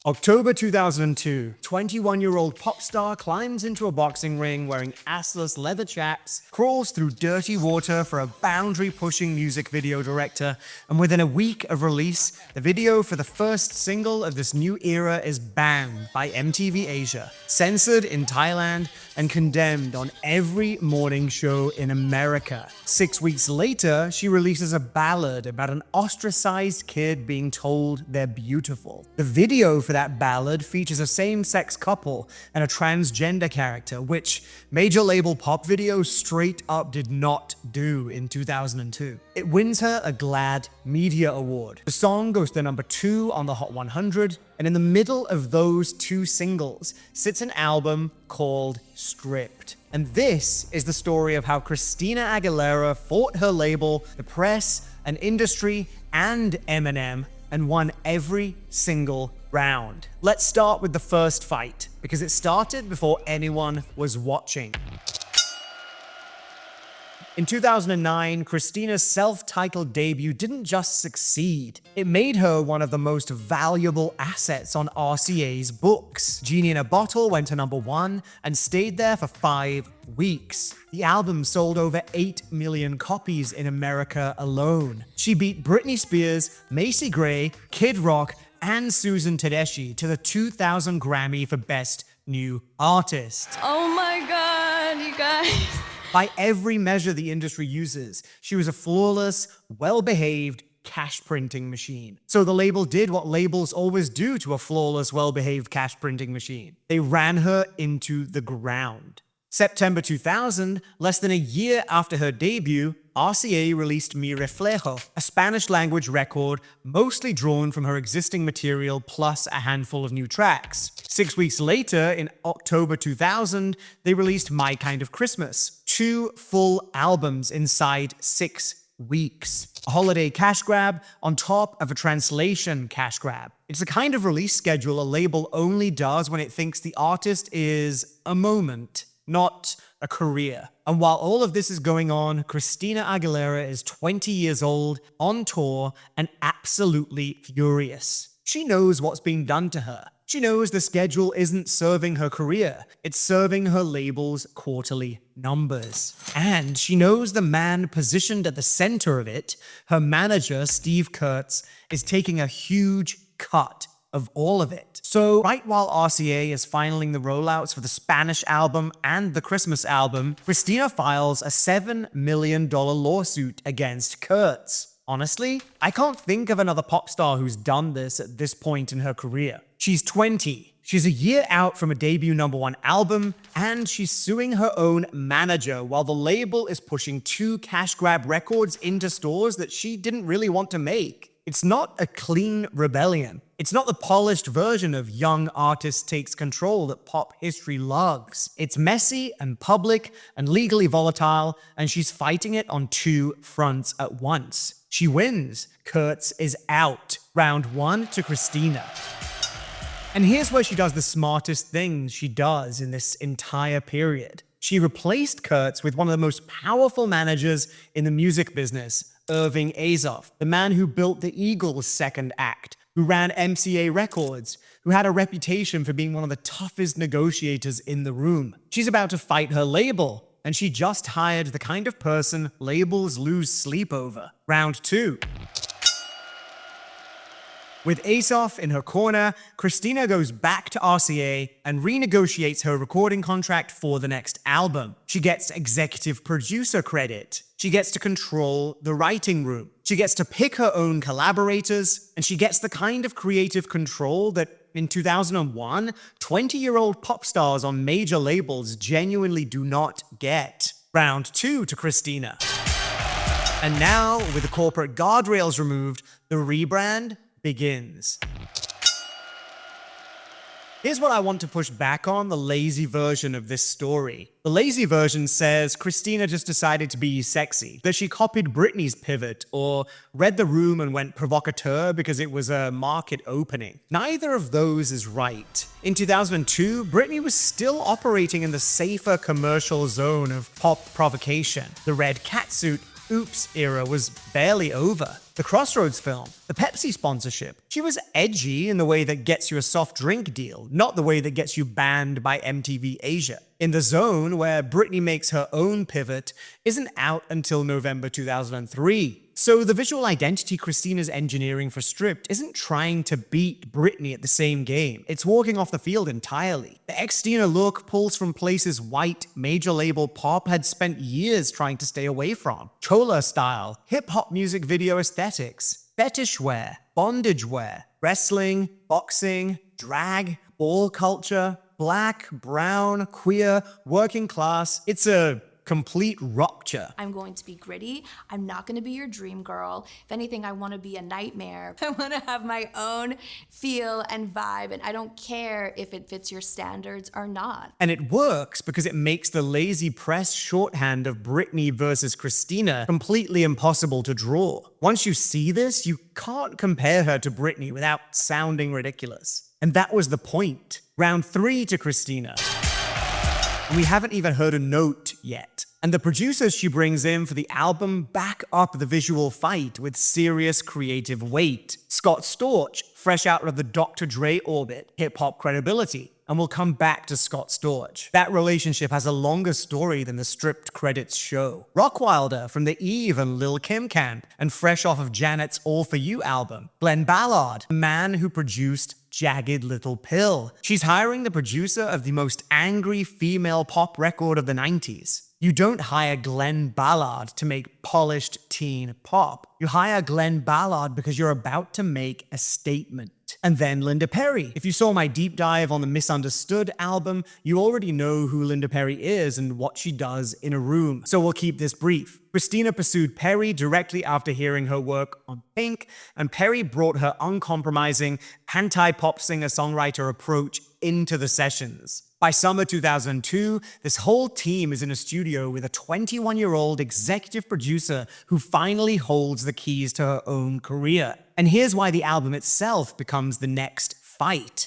October 2002, 21-year-old pop star climbs into a boxing ring wearing assless leather chaps, crawls through dirty water for a boundary-pushing music video director, and within a week of release, the video for the first single of this new era is banned by MTV Asia, censored in Thailand, and condemned on every morning show in America. 6 weeks later, she releases a ballad about an ostracized kid being told they're beautiful. The video for that ballad features a same-sex couple and a transgender character, which major label pop videos straight up did not do in 2002. It wins her a GLAAD Media Award. The song goes to number 2 on the Hot 100, and in the middle of those two singles sits an album called Stripped. And this is the story of how Christina Aguilera fought her label, the press, an industry, and Eminem, and won every single round. Let's start with the first fight, because it started before anyone was watching. In 2009, Christina's self-titled debut didn't just succeed, it made her one of the most valuable assets on RCA's books. Genie in a Bottle went to number 1 and stayed there for 5 weeks. The album sold over 8 million copies in America alone. She beat Britney Spears, Macy Gray, Kid Rock, and Susan Tedeschi to the 2000 Grammy for Best New Artist. Oh my God, you guys. By every measure the industry uses, she was a flawless, well-behaved cash printing machine. So the label did what labels always do to a flawless, well-behaved cash printing machine. They ran her into the ground. September 2000, less than a year after her debut, RCA released Mi Reflejo, a Spanish-language record mostly drawn from her existing material plus a handful of new tracks. 6 weeks later, in October 2000, they released My Kind of Christmas, 2 full albums inside 6 weeks. A holiday cash grab on top of a translation cash grab. It's the kind of release schedule a label only does when it thinks the artist is a moment, not a career. And while all of this is going on, Christina Aguilera is 20 years old, on tour, and absolutely furious. She knows what's being done to her. She knows the schedule isn't serving her career, it's serving her label's quarterly numbers. And she knows the man positioned at the center of it, her manager, Steve Kurtz, is taking a huge cut of all of it. So right while RCA is filing the rollouts for the Spanish album and the Christmas album, Christina files a $7 million lawsuit against Kurtz. Honestly, I can't think of another pop star who's done this at this point in her career. She's 20. She's a year out from a debut #1 album, and she's suing her own manager while the label is pushing 2 cash grab records into stores that she didn't really want to make. It's not a clean rebellion. It's not the polished version of young artist takes control that pop history loves. It's messy and public and legally volatile, and she's fighting it on 2 fronts at once. She wins. Kurtz is out. Round 1 to Christina. And here's where she does the smartest thing she does in this entire period. She replaced Kurtz with one of the most powerful managers in the music business, Irving Azoff, the man who built the Eagles' second act, who ran MCA Records, who had a reputation for being one of the toughest negotiators in the room. She's about to fight her label, and she just hired the kind of person labels lose sleep over. Round 2. With Azoff in her corner, Christina goes back to RCA and renegotiates her recording contract for the next album. She gets executive producer credit. She gets to control the writing room. She gets to pick her own collaborators, and she gets the kind of creative control that in 2001, 20-year-old pop stars on major labels genuinely do not get. Round 2 to Christina. And now, with the corporate guardrails removed, the rebrand begins. Here's what I want to push back on the lazy version of this story. The lazy version says Christina just decided to be sexy, that she copied Britney's pivot, or read the room and went provocateur because it was a market opening. Neither of those is right. In 2002, Britney was still operating in the safer commercial zone of pop provocation. The red catsuit Oops era was barely over. The Crossroads film, the Pepsi sponsorship. She was edgy in the way that gets you a soft drink deal, not the way that gets you banned by MTV Asia. In The Zone, where Britney makes her own pivot, isn't out until November 2003. So the visual identity Christina's engineering for Stripped isn't trying to beat Britney at the same game. It's walking off the field entirely. The Xtina look pulls from places white, major label pop had spent years trying to stay away from. Chola style, hip-hop music video aesthetics, fetish wear, bondage wear, wrestling, boxing, drag, ball culture, black, brown, queer, working class. It's a complete rupture. I'm going to be gritty. I'm not going to be your dream girl. If anything, I want to be a nightmare. I want to have my own feel and vibe, and I don't care if it fits your standards or not. And it works because it makes the lazy press shorthand of Britney versus Christina completely impossible to draw. Once you see this, you can't compare her to Britney without sounding ridiculous. And that was the point. Round 3 to Christina. We haven't even heard a note yet. And the producers she brings in for the album back up the visual fight with serious creative weight. Scott Storch, fresh out of the Dr. Dre orbit, hip-hop credibility. And we'll come back to Scott Storch. That relationship has a longer story than the Stripped credits show. Rockwilder from the Eve and Lil Kim camp, and fresh off of Janet's All For You album. Glenn Ballard, the man who produced Jagged Little Pill. She's hiring the producer of the most angry female pop record of the 90s. You don't hire Glenn Ballard to make polished teen pop. You hire Glenn Ballard because you're about to make a statement. And then Linda Perry. If you saw my deep dive on the Misunderstood album, you already know who Linda Perry is and what she does in a room. So we'll keep this brief. Christina pursued Perry directly after hearing her work on Pink, and Perry brought her uncompromising, anti-pop singer-songwriter approach into the sessions. By summer 2002, this whole team is in a studio with a 21-year-old executive producer who finally holds the keys to her own career. And here's why the album itself becomes the next fight.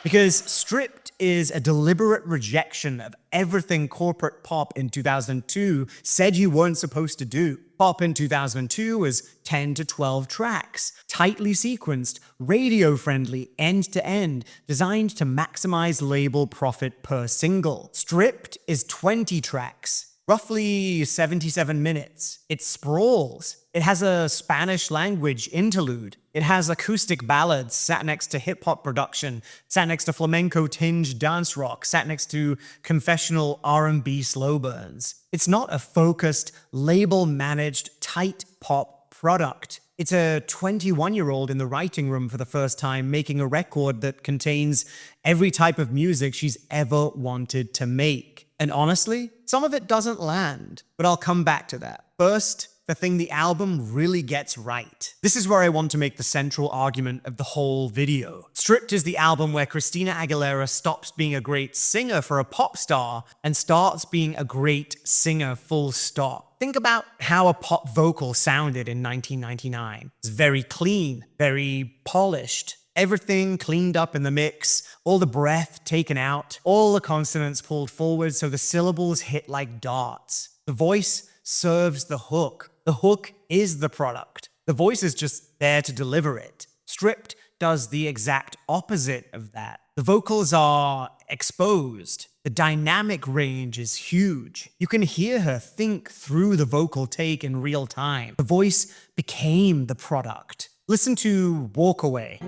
Because Stripped is a deliberate rejection of everything corporate pop in 2002 said you weren't supposed to do. Pop in 2002 was 10 to 12 tracks, tightly sequenced, radio-friendly, end-to-end, designed to maximize label profit per single. Stripped is 20 tracks, roughly 77 minutes. It sprawls. It has a Spanish language interlude. It has acoustic ballads sat next to hip-hop production, sat next to flamenco-tinged dance rock, sat next to confessional R&B slow burns. It's not a focused, label-managed, tight pop product. It's a 21-year-old in the writing room for the first time making a record that contains every type of music she's ever wanted to make. And honestly, some of it doesn't land, but I'll come back to that. First, the thing the album really gets right. This is where I want to make the central argument of the whole video. Stripped is the album where Christina Aguilera stops being a great singer for a pop star and starts being a great singer full stop. Think about how a pop vocal sounded in 1999. It's very clean, very polished. Everything cleaned up in the mix, all the breath taken out, all the consonants pulled forward so the syllables hit like darts. The voice serves the hook. The hook is the product. The voice is just there to deliver it. Stripped does the exact opposite of that. The vocals are exposed. The dynamic range is huge. You can hear her think through the vocal take in real time. The voice became the product. Listen to Walk Away.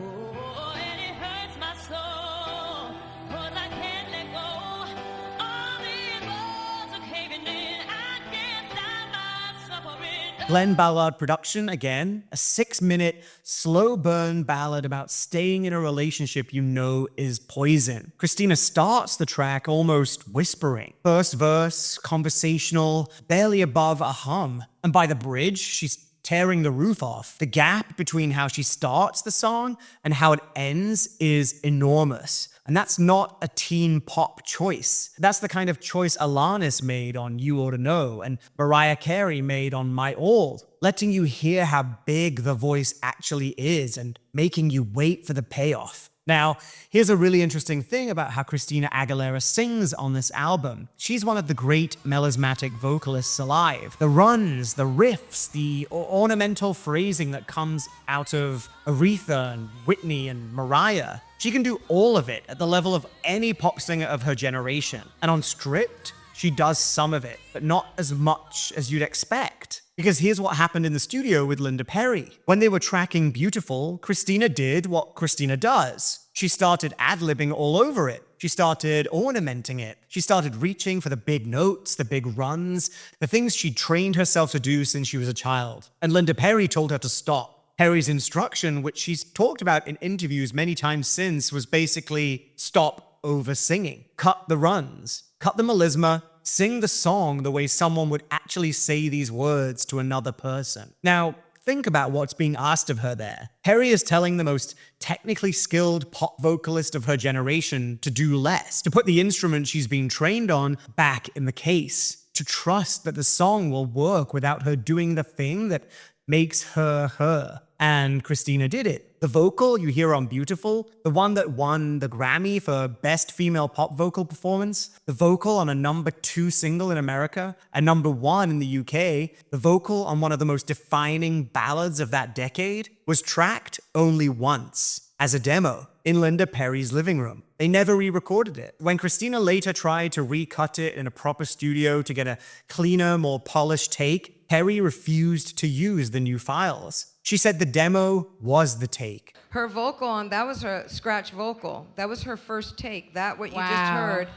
Glenn Ballard production, again, a 6-minute slow burn ballad about staying in a relationship you know is poison. Christina starts the track almost whispering. First verse, conversational, barely above a hum. And by the bridge, she's tearing the roof off. The gap between how she starts the song and how it ends is enormous. And that's not a teen pop choice. That's the kind of choice Alanis made on You Oughta Know and Mariah Carey made on My All, letting you hear how big the voice actually is and making you wait for the payoff. Now, here's a really interesting thing about how Christina Aguilera sings on this album. She's one of the great melismatic vocalists alive. The runs, the riffs, the ornamental phrasing that comes out of Aretha and Whitney and Mariah. She can do all of it at the level of any pop singer of her generation. And on Stripped, she does some of it, but not as much as you'd expect. Because here's what happened in the studio with Linda Perry. When they were tracking Beautiful, Christina did what Christina does. She started ad-libbing all over it. She started ornamenting it. She started reaching for the big notes, the big runs, the things she'd trained herself to do since she was a child. And Linda Perry told her to stop. Perry's instruction, which she's talked about in interviews many times since, was basically stop over-singing. Cut the runs. Cut the melisma. Sing the song the way someone would actually say these words to another person. Now, think about what's being asked of her there. Perry is telling the most technically skilled pop vocalist of her generation to do less, to put the instrument she's been trained on back in the case, to trust that the song will work without her doing the thing that makes her her. And Christina did it. The vocal you hear on Beautiful, the one that won the Grammy for Best Female Pop Vocal Performance, the vocal on a #2 single in America, and #1 in the UK, the vocal on one of the most defining ballads of that decade, was tracked only once, as a demo, in Linda Perry's living room. They never re-recorded it. When Christina later tried to recut it in a proper studio to get a cleaner, more polished take, Perry refused to use the new files. She said the demo was the take. Her vocal on, that was her scratch vocal. That was her first take. That, what you just heard,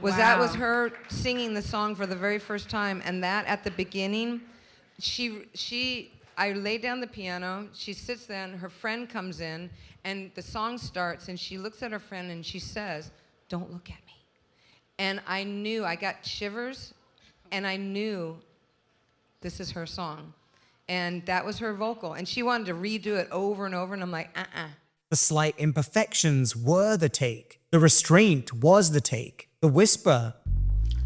that was her singing the song for the very first time. And that, at the beginning, I laid down the piano, she sits there, and her friend comes in, and the song starts, and she looks at her friend, and she says, "Don't look at me." And I knew, I got shivers, and I knew this is her song. And that was her vocal. And she wanted to redo it over and over, and I'm like, The slight imperfections were the take. The restraint was the take. The whisper,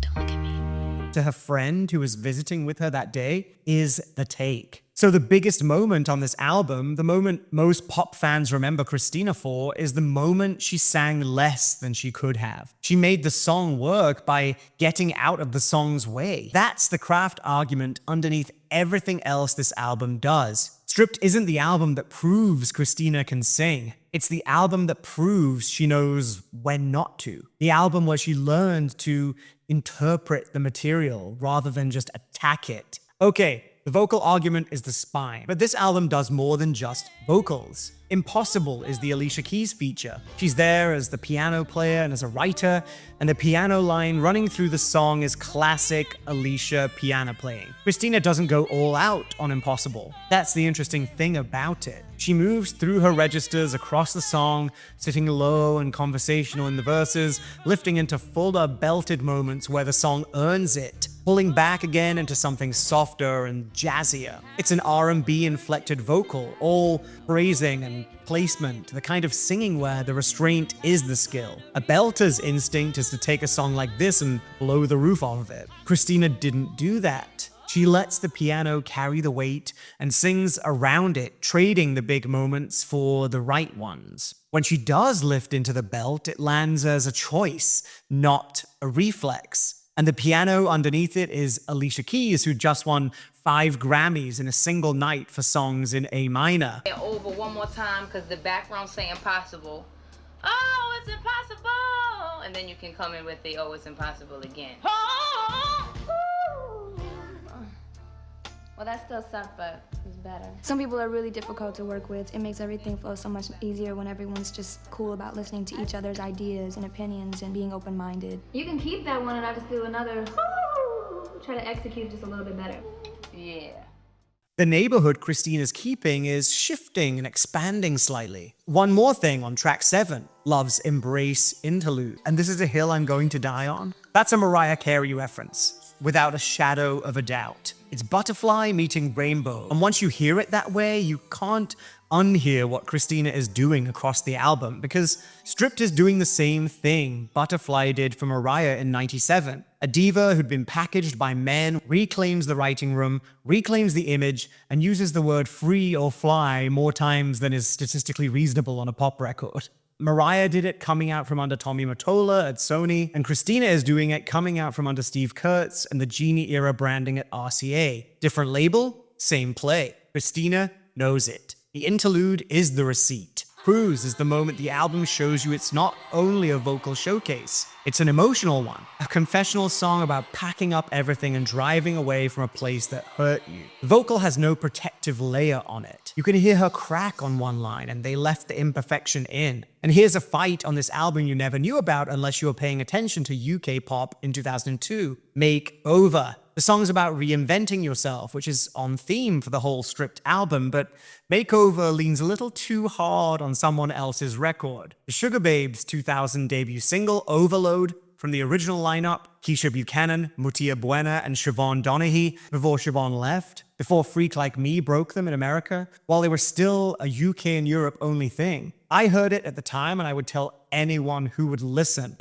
"Don't look at me," to her friend who was visiting with her that day is the take. So the biggest moment on this album, the moment most pop fans remember Christina for, is the moment she sang less than she could have. She made the song work by getting out of the song's way. That's the craft argument underneath everything else this album does. Stripped isn't the album that proves Christina can sing. It's the album that proves she knows when not to. The album where she learned to interpret the material rather than just attack it. Okay, the vocal argument is the spine, but this album does more than just vocals. Impossible is the Alicia Keys feature. She's there as the piano player and as a writer, and the piano line running through the song is classic Alicia piano playing. Christina doesn't go all out on Impossible. That's the interesting thing about it. She moves through her registers across the song, sitting low and conversational in the verses, lifting into fuller belted moments where the song earns it, pulling back again into something softer and jazzier. It's an R&B inflected vocal, all phrasing and placement, the kind of singing where the restraint is the skill. A belter's instinct is to take a song like this and blow the roof off of it. Christina didn't do that. She lets the piano carry the weight and sings around it, trading the big moments for the right ones. When she does lift into the belt, it lands as a choice, not a reflex. And the piano underneath it is Alicia Keys, who just won 5 Grammys in a single night for songs in A minor. Over one more time, because the background say impossible. Oh, it's impossible! And then you can come in with the, oh, it's impossible again. Oh! Well, that still sucked, but it's better. Some people are really difficult to work with. It makes everything flow so much easier when everyone's just cool about listening to each other's ideas and opinions and being open-minded. You can keep that one and I'll just do another, try to execute just a little bit better. Yeah. The neighborhood Christina's keeping is shifting and expanding slightly. One more thing on track 7, Love's Embrace Interlude. And this is a hill I'm going to die on. That's a Mariah Carey reference, without a shadow of a doubt. It's Butterfly meeting Rainbow. And once you hear it that way, you can't unhear what Christina is doing across the album, because Stripped is doing the same thing Butterfly did for Mariah in '97. A diva who'd been packaged by men reclaims the writing room, reclaims the image, and uses the word free or fly more times than is statistically reasonable on a pop record. Mariah did it coming out from under Tommy Mottola at Sony, and Christina is doing it coming out from under Steve Kurtz and the Genie era branding at RCA. Different label, same play. Christina knows it. The interlude is the receipt. Cruise is the moment the album shows you it's not only a vocal showcase, it's an emotional one. A confessional song about packing up everything and driving away from a place that hurt you. The vocal has no protective layer on it. You can hear her crack on one line, and they left the imperfection in. And here's a fight on this album you never knew about unless you were paying attention to UK pop in 2002. Make Over. The song's about reinventing yourself, which is on theme for the whole Stripped album, but Makeover leans a little too hard on someone else's record. The Sugar Babes' 2000 debut single, Overload, from the original lineup, Keisha Buchanan, Mutia Buena, and Siobhan Donaghy, before Siobhan left, before Freak Like Me broke them in America, while they were still a UK and Europe only thing. I heard it at the time, and I would tell anyone who would listen.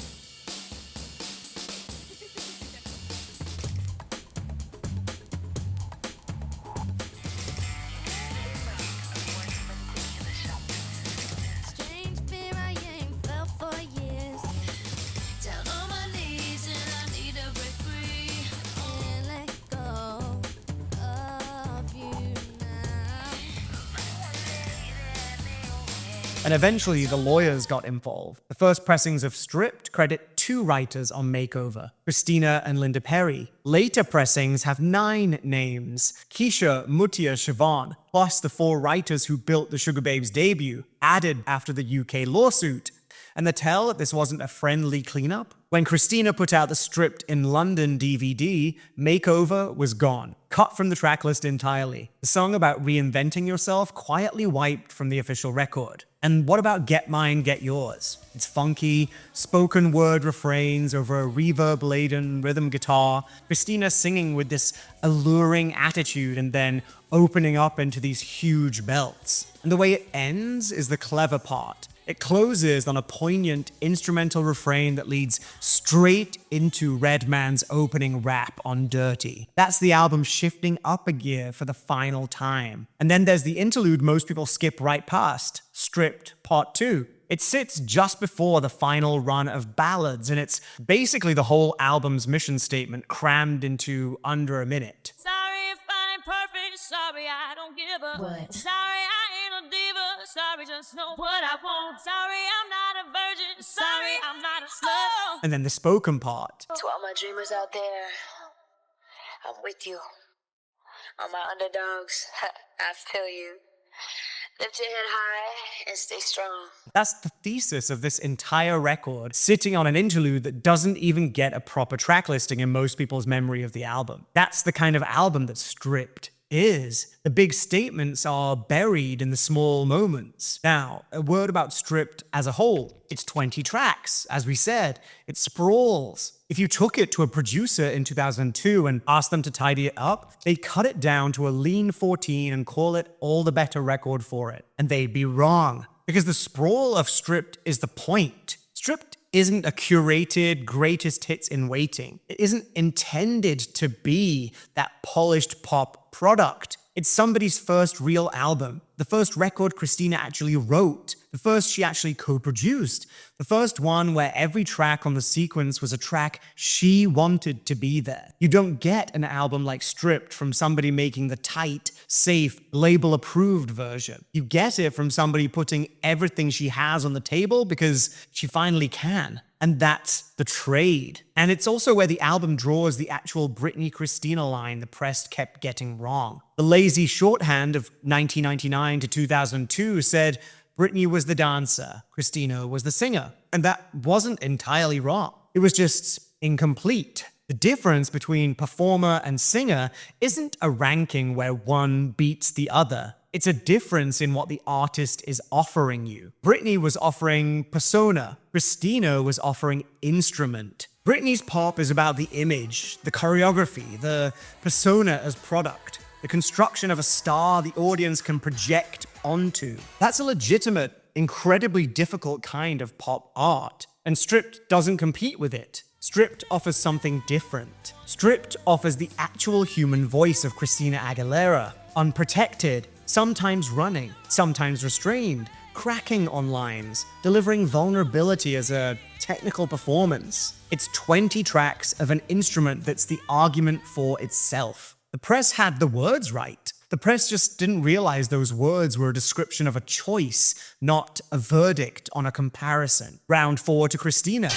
And eventually, the lawyers got involved. The first pressings of Stripped credit 2 writers on Makeover, Christina and Linda Perry. Later pressings have 9 names, Keisha, Mutia, Siobhan, plus the 4 writers who built the Sugar Babes' debut, added after the UK lawsuit. And the tell that this wasn't a friendly cleanup? When Christina put out the Stripped in London DVD, Makeover was gone, cut from the track list entirely. The song about reinventing yourself quietly wiped from the official record. And what about Get Mine, Get Yours? It's funky, spoken word refrains over a reverb-laden rhythm guitar, Christina singing with this alluring attitude and then opening up into these huge belts. And the way it ends is the clever part. It closes on a poignant instrumental refrain that leads straight into Redman's opening rap on Dirrty. That's the album shifting up a gear for the final time. And then there's the interlude most people skip right past, Stripped Part 2. It sits just before the final run of ballads, and it's basically the whole album's mission statement crammed into under a minute. Sorry if I ain't perfect, sorry I don't give a what? Sorry I ain't a diva, sorry just know what I want. Sorry I'm not a virgin, sorry I'm not a slut. And then the spoken part. To all my dreamers out there, I'm with you. All my underdogs, I feel you. Lift your head high and stay strong. That's the thesis of this entire record, sitting on an interlude that doesn't even get a proper track listing in most people's memory of the album. That's the kind of album that Stripped is. The big statements are buried in the small moments. Now, a word about Stripped as a whole. It's 20 tracks, as we said. It sprawls. If you took it to a producer in 2002 and asked them to tidy it up, they'd cut it down to a lean 14 and call it All the Better record for it. And they'd be wrong. Because the sprawl of Stripped is the point. Stripped isn't a curated greatest hits in waiting. It isn't intended to be that polished pop product. It's somebody's first real album, the first record Christina actually wrote, the first she actually co-produced, the first one where every track on the sequence was a track she wanted to be there. You don't get an album like Stripped from somebody making the tight, safe, label-approved version. You get it from somebody putting everything she has on the table because she finally can. And that's the trade. And it's also where the album draws the actual Britney Christina line the press kept getting wrong. The lazy shorthand of 1999 to 2002 said Britney was the dancer, Christina was the singer. And that wasn't entirely wrong. It was just incomplete. The difference between performer and singer isn't a ranking where one beats the other. It's a difference in what the artist is offering you. Britney was offering persona. Christina was offering instrument. Britney's pop is about the image, the choreography, the persona as product, the construction of a star the audience can project onto. That's a legitimate, incredibly difficult kind of pop art, and Stripped doesn't compete with it. Stripped offers something different. Stripped offers the actual human voice of Christina Aguilera, unprotected, sometimes running, sometimes restrained, cracking on lines, delivering vulnerability as a technical performance. It's 20 tracks of an instrument that's the argument for itself. The press had the words right. The press just didn't realize those words were a description of a choice, not a verdict on a comparison. Round 4 to Christina.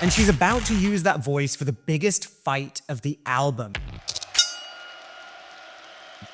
And she's about to use that voice for the biggest fight of the album.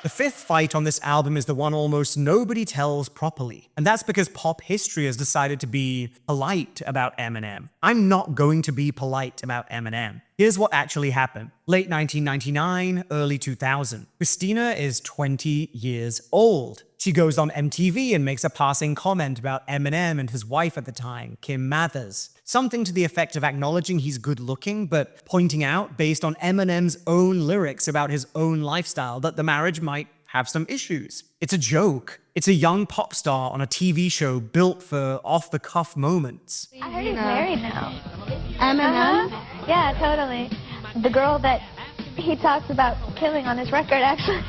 The fifth fight on this album is the one almost nobody tells properly, and that's because pop history has decided to be polite about Eminem. I'm not going to be polite about Eminem. Here's what actually happened. Late 1999, early 2000. Christina is 20 years old. She goes on MTV and makes a passing comment about Eminem and his wife at the time, Kim Mathers. Something to the effect of acknowledging he's good looking, but pointing out, based on Eminem's own lyrics about his own lifestyle, that the marriage might have some issues. It's a joke. It's a young pop star on a TV show built for off-the-cuff moments. I heard he's married now. Eminem? Yeah, totally. The girl that he talks about killing on his record, actually.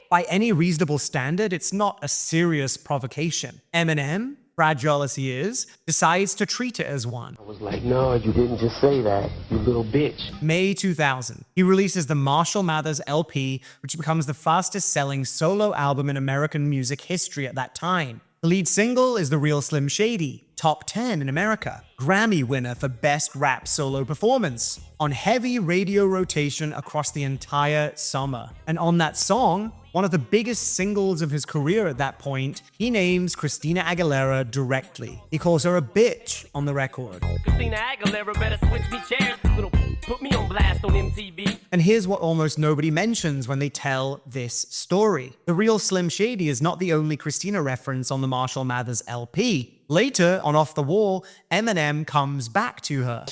By any reasonable standard, it's not a serious provocation. Eminem, fragile as he is, decides to treat it as one. I was like, no, you didn't just say that, you little bitch. May 2000, he releases the Marshall Mathers LP, which becomes the fastest-selling solo album in American music history at that time. The lead single is The Real Slim Shady, top 10 in America, Grammy winner for Best Rap Solo Performance, on heavy radio rotation across the entire summer. And on that song, one of the biggest singles of his career at that point, he names Christina Aguilera directly. He calls her a bitch on the record. Christina Aguilera better switch me chairs. Little put me on blast on MTV. And here's what almost nobody mentions when they tell this story. The Real Slim Shady is not the only Christina reference on the Marshall Mathers LP. Later, on Off the Wall, Eminem comes back to her.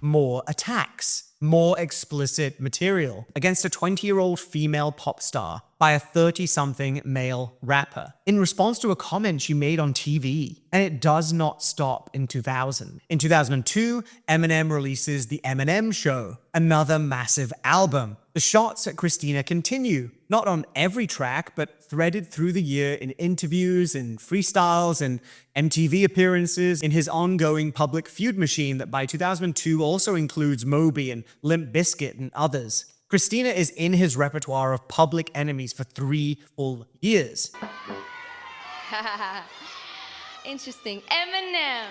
More attacks. More explicit material against a 20-year-old female pop star by a 30-something male rapper in response to a comment she made on TV. And it does not stop in 2000. In 2002, Eminem releases The Eminem Show, another massive album. The shots at Christina continue, not on every track, but threaded through the year in interviews and freestyles and MTV appearances in his ongoing public feud machine that by 2002 also includes Moby and Limp Bizkit and others. Christina is in his repertoire of public enemies for 3 full years. Interesting. Eminem.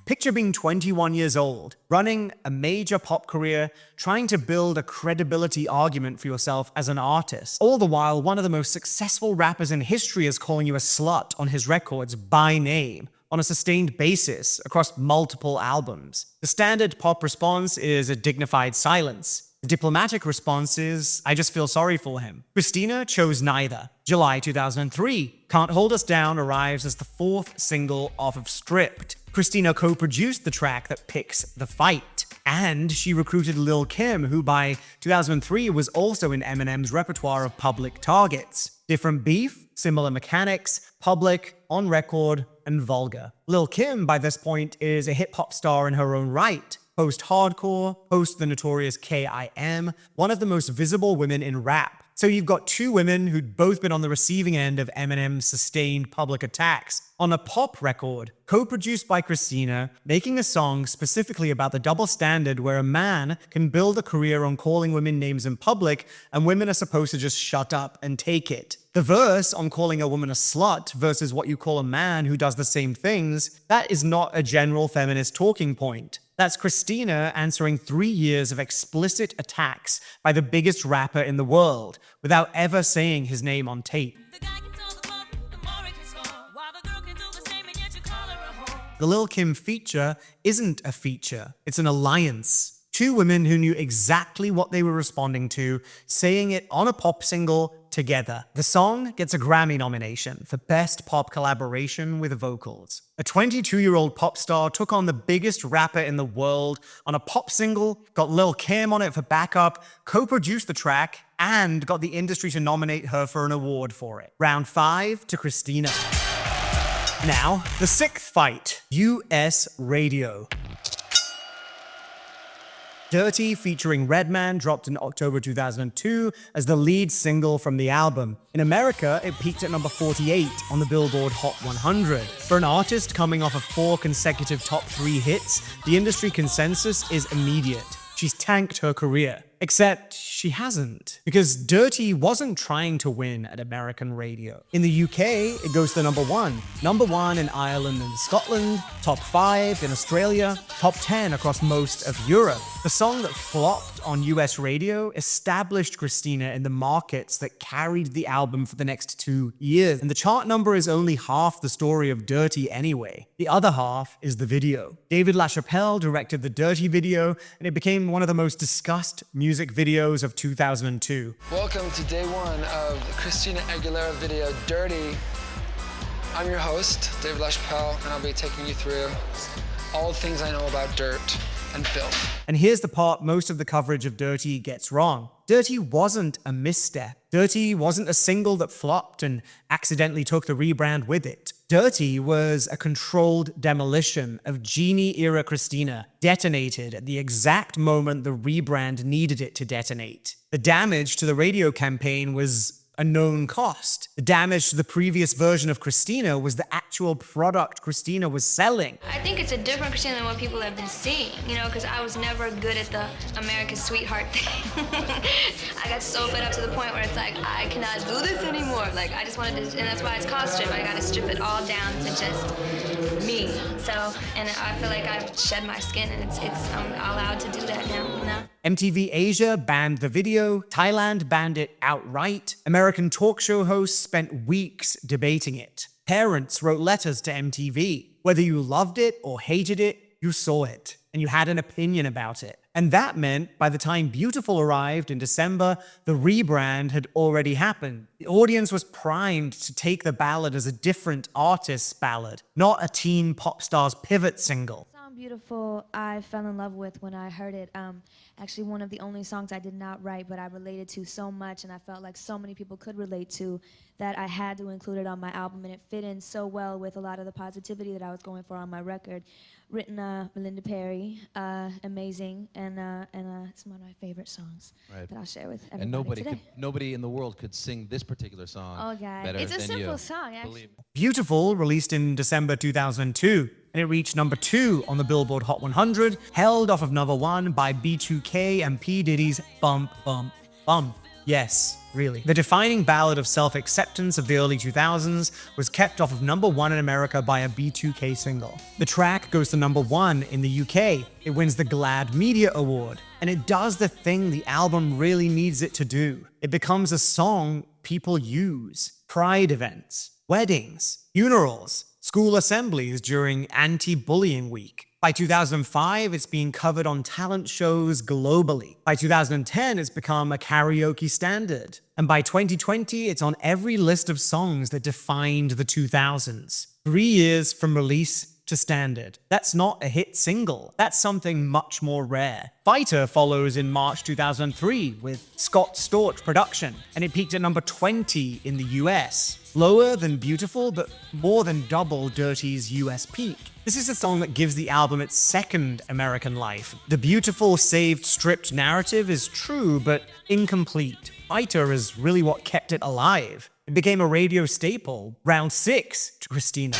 Picture being 21 years old, running a major pop career, trying to build a credibility argument for yourself as an artist. All the while, one of the most successful rappers in history is calling you a slut on his records by name, on a sustained basis across multiple albums. The standard pop response is a dignified silence. The diplomatic response is, I just feel sorry for him. Christina chose neither. July 2003, Can't Hold Us Down arrives as the 4th single off of Stripped. Christina co-produced the track that picks the fight. And she recruited Lil Kim, who by 2003 was also in Eminem's repertoire of public targets. Different beef, similar mechanics, public, on record, and vulgar. Lil Kim, by this point, is a hip-hop star in her own right. Post-hardcore, post the notorious K.I.M., one of the most visible women in rap. So you've got 2 women who'd both been on the receiving end of Eminem's sustained public attacks on a pop record, co-produced by Christina, making a song specifically about the double standard where a man can build a career on calling women names in public and women are supposed to just shut up and take it. The verse on calling a woman a slut versus what you call a man who does the same things, that is not a general feminist talking point. That's Christina answering 3 years of explicit attacks by the biggest rapper in the world without ever saying his name on tape. The Lil Kim feature isn't a feature, it's an alliance. 2 women who knew exactly what they were responding to, saying it on a pop single together. The song gets a Grammy nomination for Best Pop Collaboration with Vocals. A 22-year-old pop star took on the biggest rapper in the world on a pop single, got Lil Kim on it for backup, co-produced the track, and got the industry to nominate her for an award for it. Round 5 to Christina. Now, the sixth fight, US radio. Dirty featuring Redman dropped in October 2002 as the lead single from the album. In America, it peaked at number 48 on the Billboard Hot 100. For an artist coming off of 4 consecutive top 3 hits, the industry consensus is immediate. She's tanked her career. Except she hasn't, because Dirty wasn't trying to win at American radio. In the UK, it goes to number 1 in Ireland and Scotland, top 5 in Australia, top 10 across most of Europe. The song that flopped on US radio established Christina in the markets that carried the album for the next 2 years, and the chart number is only half the story of Dirty anyway. The other half is the video. David LaChapelle directed the Dirty video, and it became one of the most discussed music videos of 2002. Welcome to day 1 of the Christina Aguilera video, Dirty. I'm your host, David LaChapelle, and I'll be taking you through all the things I know about dirt and filth. And here's the part most of the coverage of Dirty gets wrong. Dirty wasn't a misstep. Dirty wasn't a single that flopped and accidentally took the rebrand with it. Dirty was a controlled demolition of Genie-era Christina, detonated at the exact moment the rebrand needed it to detonate. The damage to the radio campaign was a known cost. The damage to the previous version of Christina was the actual product Christina was selling. I think it's a different Christina than what people have been seeing, you know, because I was never good at the America's Sweetheart thing. I got so fed up to the point where it's like, I cannot do this anymore. Like, I just wanted to, and that's why it's costume. I got to strip it all down to just me. So, and I feel like I've shed my skin, and I'm allowed to do that now, you know? MTV Asia banned the video, Thailand banned it outright, American talk show hosts spent weeks debating it. Parents wrote letters to MTV. Whether you loved it or hated it, you saw it, and you had an opinion about it. And that meant by the time Beautiful arrived in December, the rebrand had already happened. The audience was primed to take the ballad as a different artist's ballad, not a teen pop star's pivot single. Beautiful, I fell in love with when I heard it. Actually, one of the only songs I did not write, but I related to so much, and I felt like so many people could relate to, that I had to include it on my album, and it fit in so well with a lot of the positivity that I was going for on my record. Written Melinda Perry, amazing, and it's one of my favorite songs that I'll share with everybody today. Nobody in the world could sing this particular song better it's a than simple you. song, actually. Beautiful released in December 2002, and it reached number 2 on the Billboard Hot 100, held off of number 1 by B2K and P. Diddy's Bump Bump Bump. Yes, really. The defining ballad of self-acceptance of the early 2000s was kept off of number 1 in America by a B2K single. The track goes to number 1 in the UK. It wins the GLAAD Media Award, and it does the thing the album really needs it to do. It becomes a song people use. Pride events, weddings, funerals, school assemblies during Anti-Bullying Week. By 2005, it's being covered on talent shows globally. By 2010, it's become a karaoke standard. And by 2020, it's on every list of songs that defined the 2000s. 3 years from release to standard. That's not a hit single. That's something much more rare. Fighter follows in March 2003 with Scott Storch production, and it peaked at number 20 in the US. Lower than Beautiful, but more than double Dirty's US peak. This is a song that gives the album its second American life. The Beautiful saved stripped narrative is true, but incomplete. Fighter is really what kept it alive. It became a radio staple, round 6 to Christina.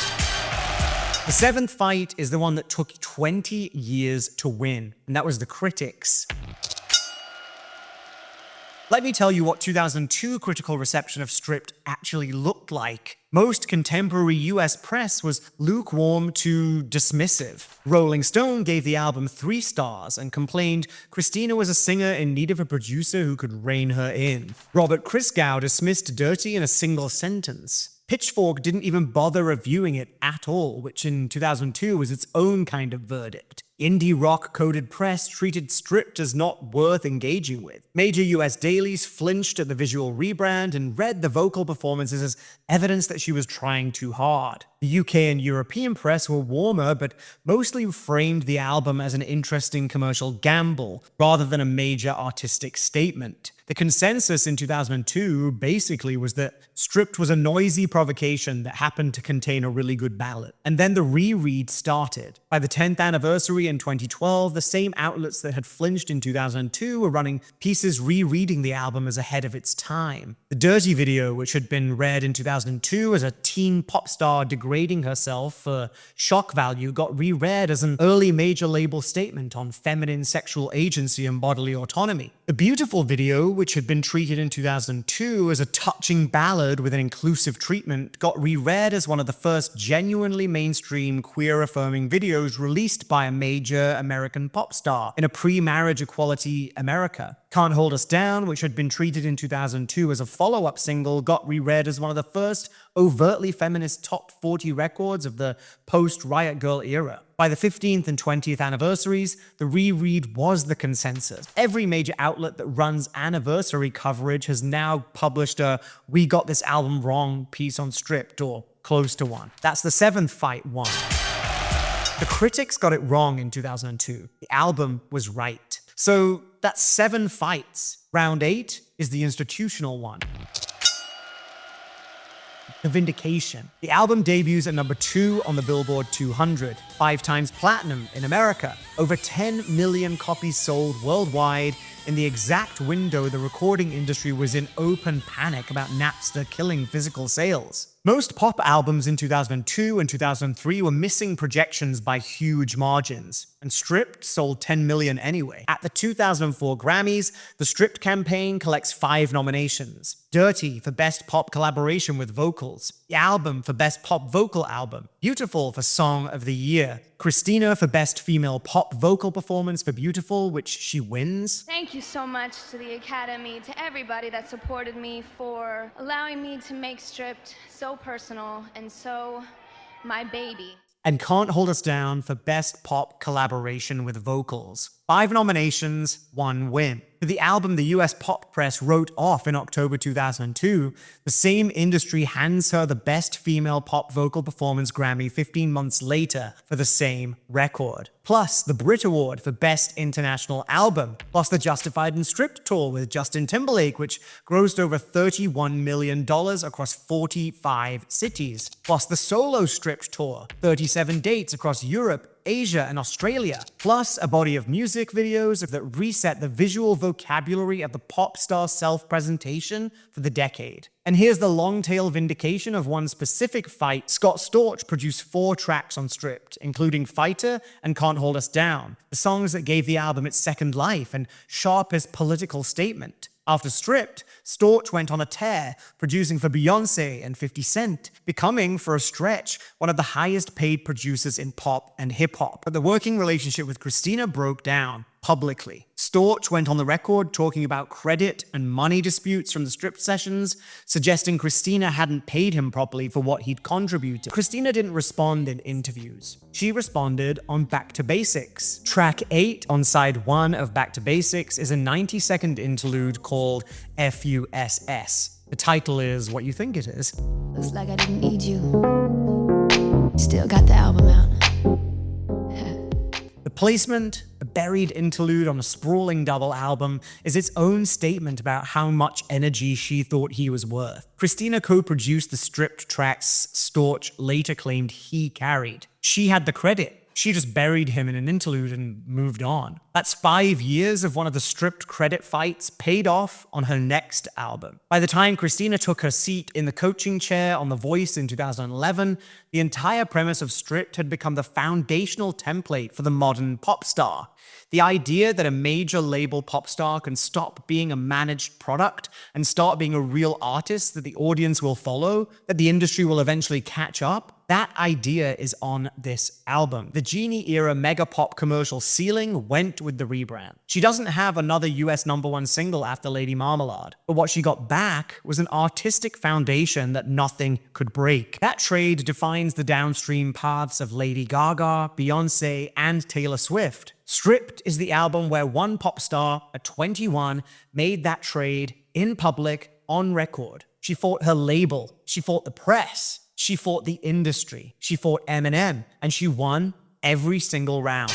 The seventh fight is the one that took 20 years to win, and that was the critics. Let me tell you what 2002 critical reception of Stripped actually looked like. Most contemporary US press was lukewarm to dismissive. Rolling Stone gave the album 3 stars and complained Christina was a singer in need of a producer who could rein her in. Robert Christgau dismissed Dirty in a single sentence. Pitchfork didn't even bother reviewing it at all, which in 2002 was its own kind of verdict. Indie rock-coded press treated Stripped as not worth engaging with. Major US dailies flinched at the visual rebrand and read the vocal performances as evidence that she was trying too hard. The UK and European press were warmer, but mostly framed the album as an interesting commercial gamble, rather than a major artistic statement. The consensus in 2002 basically was that Stripped was a noisy provocation that happened to contain a really good ballad. And then the reread started. By the 10th anniversary in 2012, the same outlets that had flinched in 2002 were running pieces rereading the album as ahead of its time. The Dirrty video, which had been read in 2002 as a teen pop star degrading herself for shock value, got reread as an early major label statement on feminine sexual agency and bodily autonomy. The Beautiful video, which had been treated in 2002 as a touching ballad with an inclusive treatment, got reread as one of the first genuinely mainstream queer-affirming videos released by a major American pop star in a pre-marriage equality America. Can't Hold Us Down, which had been treated in 2002 as a follow-up single, got reread as one of the first overtly feminist top 40 records of the post-Riot Girl era. By the 15th and 20th anniversaries, the reread was the consensus. Every major outlet that runs anniversary coverage has now published a "We Got This Album Wrong" piece on Stripped, or close to one. That's the 7th fight won. The critics got it wrong in 2002. The album was right. So that's 7 fights. Round 8 is the institutional one. The Vindication. The album debuts at number 2 on the Billboard 200, 5 times platinum in America, over 10 million copies sold worldwide in the exact window the recording industry was in open panic about Napster killing physical sales. Most pop albums in 2002 and 2003 were missing projections by huge margins, and Stripped sold 10 million anyway. At the 2004 Grammys, the Stripped campaign collects 5 nominations. Dirrty for Best Pop Collaboration with Vocals, The Album for Best Pop Vocal Album, Beautiful for Song of the Year, Christina for Best Female Pop Vocal Performance for Beautiful, which she wins. Thank you so much to the Academy, to everybody that supported me, for allowing me to make Stripped so personal and so my baby. And Can't Hold Us Down for Best Pop Collaboration with Vocals. 5 nominations, 1 win. For the album the US pop press wrote off in October 2002, the same industry hands her the Best Female Pop Vocal Performance Grammy 15 months later for the same record. Plus the Brit Award for Best International Album, plus the Justified and Stripped tour with Justin Timberlake, which grossed over $31 million across 45 cities, plus the solo Stripped tour, 37 dates across Europe, Asia, and Australia, plus a body of music videos that reset the visual vocabulary of the pop star self-presentation for the decade. And here's the long-tail vindication of one specific fight. Scott Storch produced 4 tracks on Stripped, including Fighter and Can't Hold Us Down, the songs that gave the album its second life and sharpest political statement. After Stripped, Storch went on a tear, producing for Beyoncé and 50 Cent, becoming, for a stretch, one of the highest-paid producers in pop and hip-hop. But the working relationship with Christina broke down publicly. Storch went on the record talking about credit and money disputes from the Stripped sessions, suggesting Christina hadn't paid him properly for what he'd contributed. Christina didn't respond in interviews. She responded on Back to Basics. Track 8 on side 1 of Back to Basics is a 90-second interlude called F.U.S.S. The title is what you think it is. Looks like I didn't need you. Still got the album out. The placement, a buried interlude on a sprawling double album, is its own statement about how much energy she thought he was worth. Christina co-produced the Stripped tracks Storch later claimed he carried. She had the credit. She just buried him in an interlude and moved on. That's 5 years of one of the Stripped credit fights paid off on her next album. By the time Christina took her seat in the coaching chair on The Voice in 2011, the entire premise of Stripped had become the foundational template for the modern pop star. The idea that a major label pop star can stop being a managed product and start being a real artist that the audience will follow, that the industry will eventually catch up, That idea is on this album. The Genie era mega pop commercial ceiling went with the rebrand. She doesn't have another US #1 single after Lady Marmalade, but what she got back was an artistic foundation that nothing could break. That trade defines the downstream paths of Lady Gaga, Beyonce, and Taylor Swift. Stripped is the album where one pop star at 21 made that trade in public, on record. She fought her label, she fought the press, she fought the industry, she fought Eminem, and she won every single round.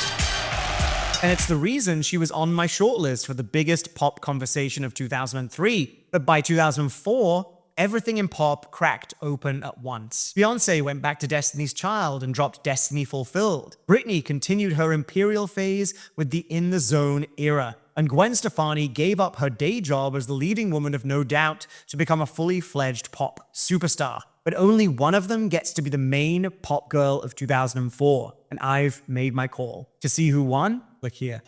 And it's the reason she was on my shortlist for the biggest pop conversation of 2003. But by 2004, everything in pop cracked open at once. Beyonce went back to Destiny's Child and dropped Destiny Fulfilled. Britney continued her Imperial phase with the In the Zone era. And Gwen Stefani gave up her day job as the leading woman of No Doubt to become a fully fledged pop superstar. But only one of them gets to be the main pop girl of 2004. And I've made my call. To see who won, look here.